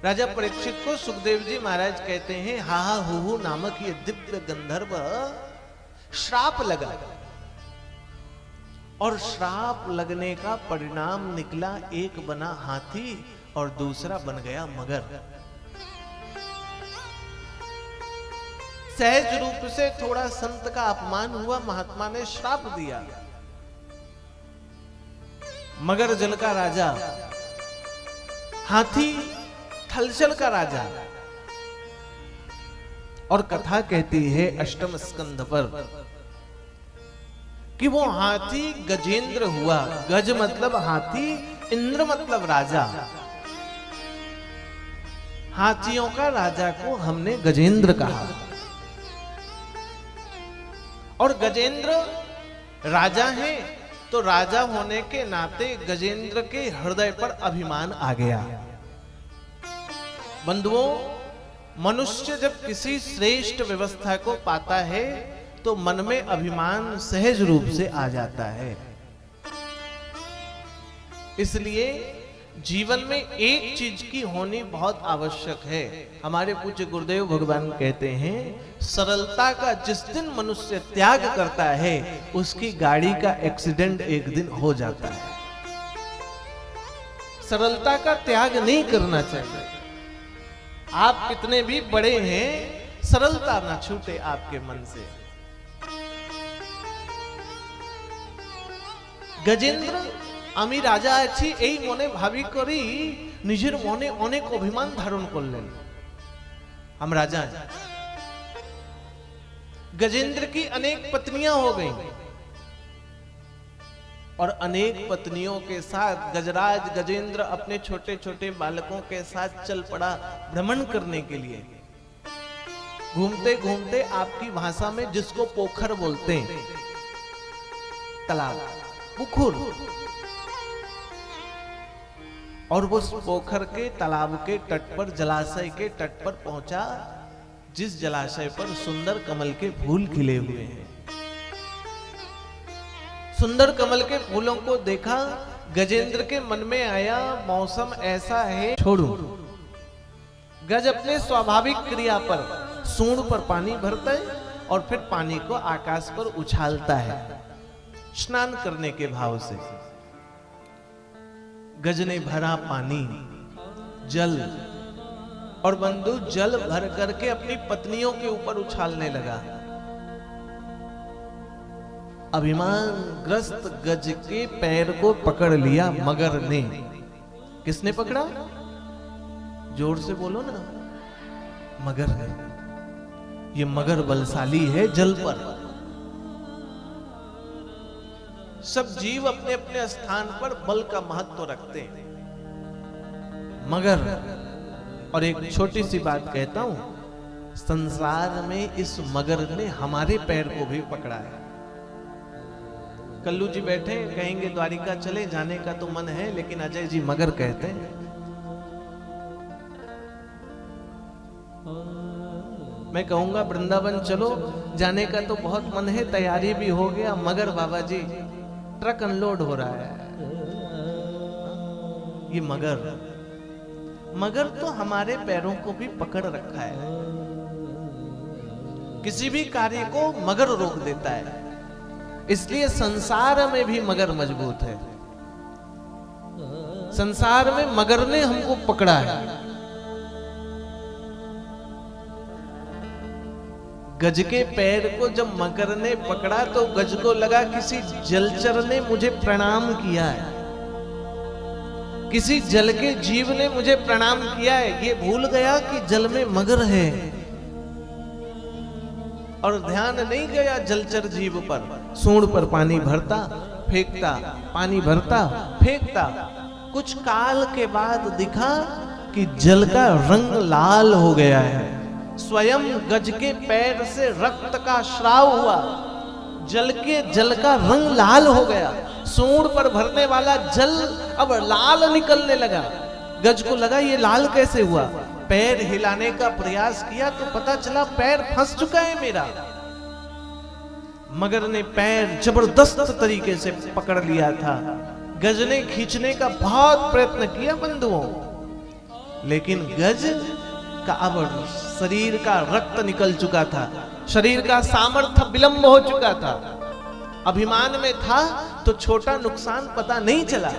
राजा परीक्षित को सुखदेव जी महाराज कहते हैं, हा हा हु नामक ये दिव्य गंधर्व श्राप लगा, और श्राप लगने का परिणाम निकला, एक बना हाथी और दूसरा बन गया मगर। सहज रूप से थोड़ा संत का अपमान हुआ, महात्मा ने श्राप दिया। मगर जल का राजा, हाथी थलचल का राजा। और कथा कहती है अष्टम स्कंध पर कि वो हाथी गजेंद्र हुआ। गज मतलब हाथी, इंद्र मतलब राजा। हाथियों का राजा को हमने गजेंद्र कहा, और गजेंद्र राजा हैं, तो राजा होने के नाते गजेंद्र के हृदय पर अभिमान आ गया। बंधुओं, मनुष्य जब किसी श्रेष्ठ व्यवस्था को पाता है तो मन में अभिमान सहज रूप से आ जाता है। इसलिए जीवन में एक चीज की होनी बहुत आवश्यक है। हमारे पूज्य गुरुदेव भगवान कहते हैं, सरलता का जिस दिन मनुष्य त्याग करता है उसकी गाड़ी का एक्सीडेंट एक दिन हो जाता है। सरलता का त्याग नहीं करना चाहिए। आप कितने भी बड़े हैं, सरलता ना छूटे आपके मन से। गजेंद्र আমি রাজা আছি এই মনে ভাবি করি নিজের মনে অনেক অভিমান ধারণ করলেন। हम राजा हैं। गजेंद्र की अनेक पत्नियां हो गईं, और अनेक पत्नियों के साथ गजराज गजेंद्र अपने छोटे छोटे बालकों के साथ चल पड़ा भ्रमण करने के लिए। घूमते घूमते आपकी भाषा में जिसको पोखर बोलते हैं, तालाब, पुखुर, और वो पोखर के तालाब के तट पर, जलाशय के तट पर पहुंचा, जिस जलाशय पर सुंदर कमल के फूल खिले हुए हैं। सुंदर कमल के फूलों को देखा, गजेंद्र के मन में आया मौसम ऐसा है छोड़ू। गज अपने स्वाभाविक क्रिया पर सूंड पर पानी भरता है और फिर पानी को आकाश पर उछालता है स्नान करने के भाव से। गज ने भरा पानी, जल, और बंधु जल भर करके अपनी पत्नियों के ऊपर उछालने लगा। अभिमान ग्रस्त गज के पैर को पकड़ लिया मगर ने। किसने पकड़ा? जोर से बोलो ना। मगर ने। ये मगर बलशाली है जल पर। सब जीव अपने अपने स्थान पर बल का महत्व रखते हैं। मगर, और एक छोटी सी बात कहता हूं, संसार में इस मगर ने हमारे पैर को भी पकड़ा है। कल्लू जी बैठे कहेंगे द्वारिका चले जाने का तो मन है, लेकिन अजय जी मगर कहते हैं। मैं कहूंगा वृंदावन चलो, जाने का तो बहुत मन है, तैयारी भी हो गया, मगर बाबा जी ट्रक अनलोड हो रहा है। ये मगर तो हमारे पैरों को भी पकड़ रखा है। किसी भी कार्य को मगर रोक देता है। इसलिए संसार में भी मगर मजबूत है। संसार में मगर ने हमको पकड़ा है। गज के पैर को जब मगर ने पकड़ा तो गज को लगा किसी जलचर ने मुझे प्रणाम किया है, किसी जल के जीव ने मुझे प्रणाम किया है। ये भूल गया कि जल में मगर है, और ध्यान नहीं गया जलचर जीव पर। सूंड पर पानी भरता फेंकता, पानी भरता फेंकता। कुछ काल के बाद दिखा कि जल का रंग लाल हो गया है। स्वयं गज के पैर से रक्त का स्राव हुआ, जल का रंग लाल हो गया। सूंड पर भरने वाला जल अब लाल निकलने लगा। गज को लगा ये लाल कैसे हुआ। पैर हिलाने का प्रयास किया तो पता चला पैर फंस चुका है मेरा। मगर ने पैर जबरदस्त तरीके से पकड़ लिया था। गज ने खींचने का बहुत प्रयत्न किया बंधुओं, लेकिन गज का अब शरीर का रक्त निकल चुका था, शरीर का सामर्थ्य विलंब हो चुका था। अभिमान में था तो छोटा नुकसान पता नहीं चला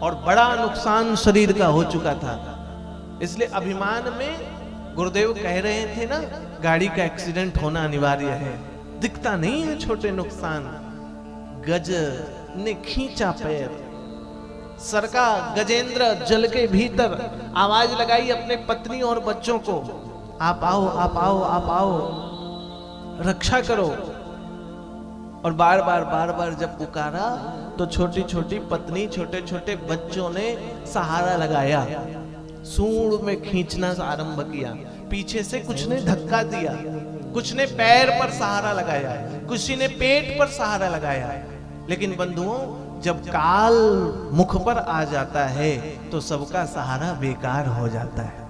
और बड़ा नुकसान शरीर का हो चुका था। इसलिए अभिमान में गुरुदेव कह रहे थे ना, गाड़ी का एक्सीडेंट होना अनिवार्य है, दिखता नहीं है छोटे नुकसान। गज ने खींचा पैर, सरका गजेंद्र जल के भीतर, आवाज लगाई अपने पत्नी और बच्चों को, आप आओ आप आओ आप आओ, रक्षा करो। और बार बार जब पुकारा तो छोटी छोटी पत्नी छोटे छोटे बच्चों ने सहारा लगाया, सूंड में खींचना आरंभ किया। पीछे से कुछ ने धक्का दिया, कुछ ने पैर पर सहारा लगाया, कुछ ने पेट पर सहारा लगाया। लेकिन बंधुओं, जब काल मुख पर आ जाता है तो सबका सहारा बेकार हो जाता है।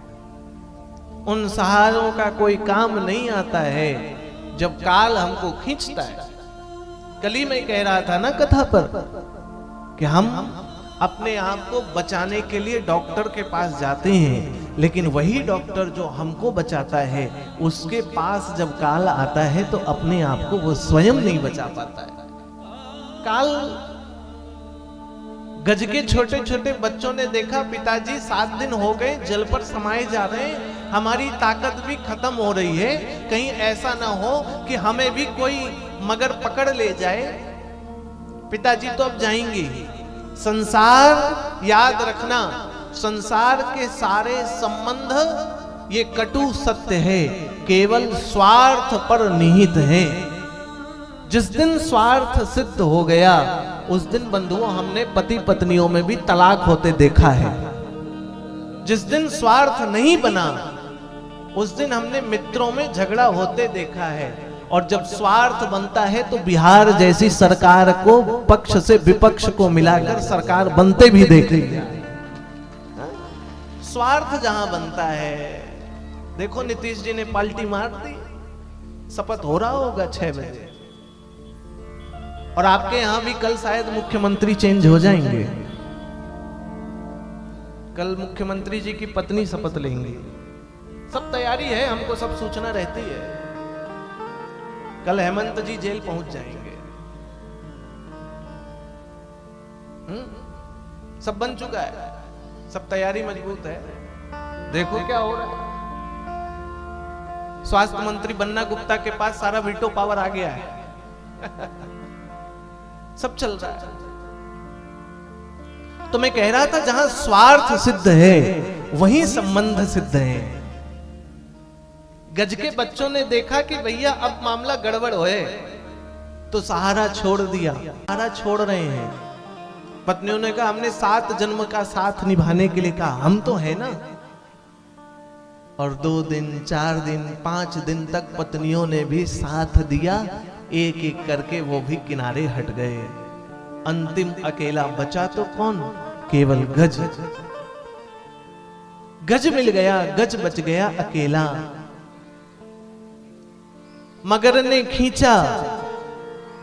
उन सहारों का कोई काम नहीं आता है जब काल हमको खींचता है। कल ही मैं कह रहा था ना कथा पर कि हम अपने आप को बचाने के लिए डॉक्टर के पास जाते हैं, लेकिन वही डॉक्टर जो हमको बचाता है उसके पास जब काल आता है तो अपने आप को वो स्वयं नहीं बचा पाता है। काल गज के छोटे छोटे बच्चों ने देखा, पिताजी 7 दिन हो गए जल पर समाये जा रहे हैं, हमारी ताकत भी खत्म हो रही है, कहीं ऐसा ना हो कि हमें भी कोई मगर पकड़ ले जाए। पिताजी तो अब जाएंगे। संसार याद रखना, संसार के सारे संबंध ये कटु सत्य है, केवल स्वार्थ पर निहित है। जिस दिन स्वार्थ सिद्ध हो गया उस दिन बंधुओं हमने पति पत्नियों में भी तलाक होते देखा है। जिस दिन स्वार्थ नहीं बना उस दिन हमने मित्रों में झगड़ा होते देखा है। और जब स्वार्थ बनता है तो बिहार जैसी सरकार को पक्ष से विपक्ष को मिलाकर सरकार बनते भी देख लिया। स्वार्थ जहां बनता है, देखो नीतीश जी ने पाल्टी मार दी, शपथ हो रहा होगा 6 बजे, और आपके यहां भी कल शायद मुख्यमंत्री चेंज हो जाएंगे। कल मुख्यमंत्री जी की पत्नी शपथ लेंगी, सब तैयारी है, हमको सब सूचना रहती है। कल हेमंत जी जेल पहुंच जाएंगे। सब बन चुका है, सब तैयारी मजबूत है। देखो क्या हो रहा है। स्वास्थ्य मंत्री बन्ना गुप्ता के पास सारा वीटो पावर आ गया है। सब चल रहा है। तो मैं कह रहा था जहां स्वार्थ सिद्ध है वहीं संबंध सिद्ध है। गज के बच्चों ने देखा कि भैया अब मामला गड़बड़ होए तो सहारा छोड़ दिया, सहारा छोड़ रहे हैं। पत्नियों ने कहा हमने 7 जन्म का साथ निभाने के लिए कहा, हम तो है ना। और 2 दिन 4 दिन 5 दिन तक पत्नियों ने भी साथ दिया, एक एक करके वो भी किनारे हट गए। अंतिम अकेला बचा तो कौन? केवल गज। गज मिल गया, गज बच गया अकेला। मगर ने खींचा,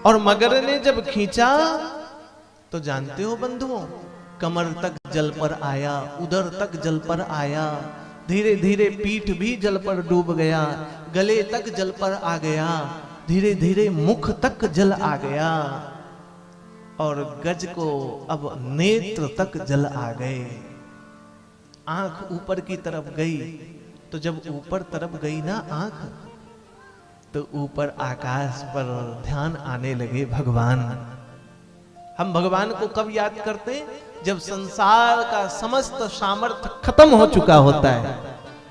और मगर ने जब खींचा तो जानते हो बंधुओं, कमर तक जल पर आया, उदर तक जल पर आया, धीरे धीरे पीठ भी जल पर डूब गया, गले तक जल पर आ गया, धीरे धीरे मुख तक जल आ गया, और गज को अब नेत्र तक जल आ गए। आंख ऊपर की तरफ गई, तो जब ऊपर तरफ गई ना आंख, तो ऊपर आकाश पर ध्यान आने लगे भगवान। हम भगवान को कब याद करते? जब संसार का समस्त सामर्थ्य खत्म हो चुका होता है,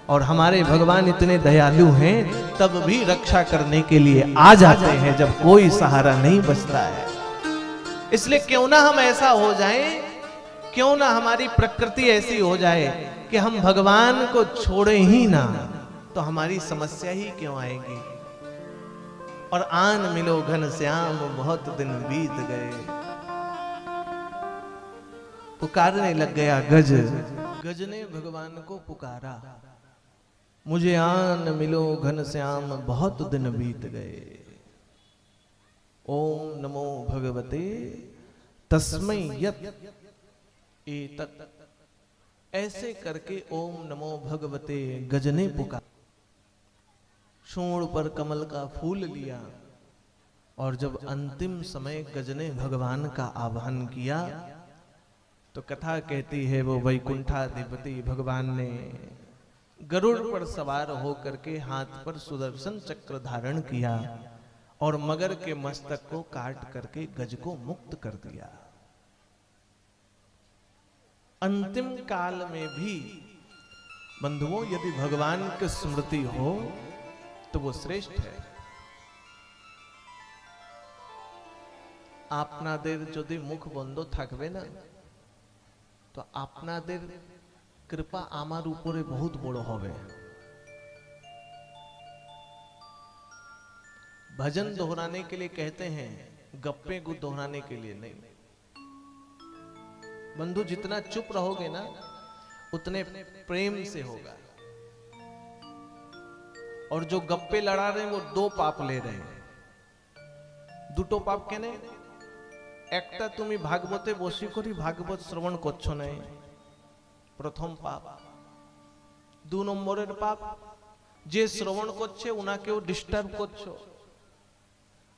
और हमारे भगवान इतने दयालु हैं तब भी रक्षा करने के लिए आ जाते हैं जब कोई सहारा नहीं बचता है। इसलिए क्यों ना हम ऐसा हो जाएं, क्यों ना हमारी प्रकृति ऐसी हो जाए कि हम भगवान को छोड़े ही ना, तो हमारी समस्या ही क्यों आएगी। और आन मिलो घन श्याम बहुत दिन बीत गए। पुकारने लग गया गज। गज ने भगवान को पुकारा, मुझे आन मिलो घन श्याम बहुत दिन बीत गए। ओम नमो भगवते तस्मै यत् एतत् ऐसे करके ओम नमो भगवते गजने पुकार, सूंड पर कमल का फूल लिया और जब अंतिम समय गजने भगवान का आह्वान किया तो कथा कहती है वो वैकुंठाधिपति भगवान ने गरुड़ पर सवार होकर के हाथ पर सुदर्शन चक्र धारण किया और मगर के मस्तक को काट करके गज को मुक्त कर दिया। अंतिम काल में भी बंधुओं यदि भगवान की स्मृति हो तो वो श्रेष्ठ है। आपनादेर यदि मुख बंद थाकबे ना तो आपनादेर कृपा आमार ऊपरे बहुत बड़ होबे। भजन दोहराने के लिए कहते हैं, गप्पे को दोहराने के लिए नहीं। बंधु जितना चुप रहोगे ना उतने प्रेम से होगा। और जो गप्पे लड़ा रहे हैं वो दो पाप ले रहे हैं। दुटो पाप केने, एकटा तुमी भागवते बसी करी भागवत श्रवण करछो ना, प्रथम पाप। दो नम्बरेर पाप जे श्रवण करछे उनाकेও डिस्टार्ब करछो।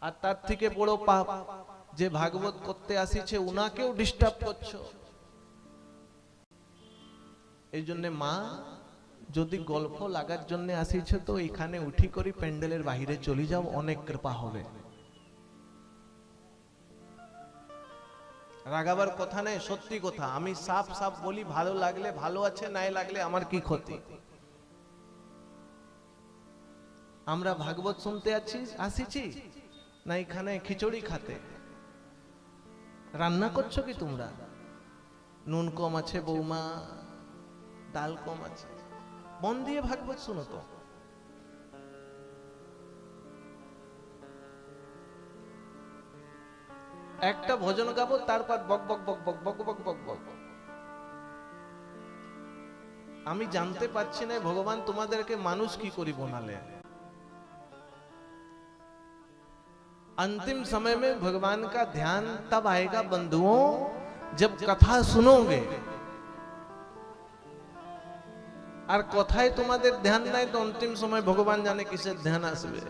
আর তার থেকে বড় পাপ যে ভাগবত করতে আসিছে উনাকেও ডিস্টার্ব করছো। এই জন্য মা যদি গল্প লাগার জন্য আসিছে তো এখানে উঠি করি প্যান্ডেলের বাইরে চলে যাও, অনেক কৃপা হবে। রাগাবার কথা নেই, সত্যি কথা। আমি সাফ সাফ বলি, ভালো লাগলে ভালো আছে, নাই লাগলে আমার কি ক্ষতি। আমরা ভাগবত শুনতে আসিছি না এখানে খিচুড়ি খাতে? রান্না করছো কি তোমরা? নুন কম আছে বৌমা, ডাল কম আছে, মন দিয়ে ভাগবত শুনো তো। একটা ভজন গাবো, তারপর বক বক বক বক বক বক বক বক। আমি জানতে পারছি না ভগবান তোমাদেরকে মানুষ কি করি বানালে। अंतिम समय में भगवान का ध्यान तब आएगा बंधुओं जब कथा सुनोगे। और कथाय तुम्हारे ध्यान नहीं तो अंतिम समय भगवान जाने किसे ध्यान आसबे।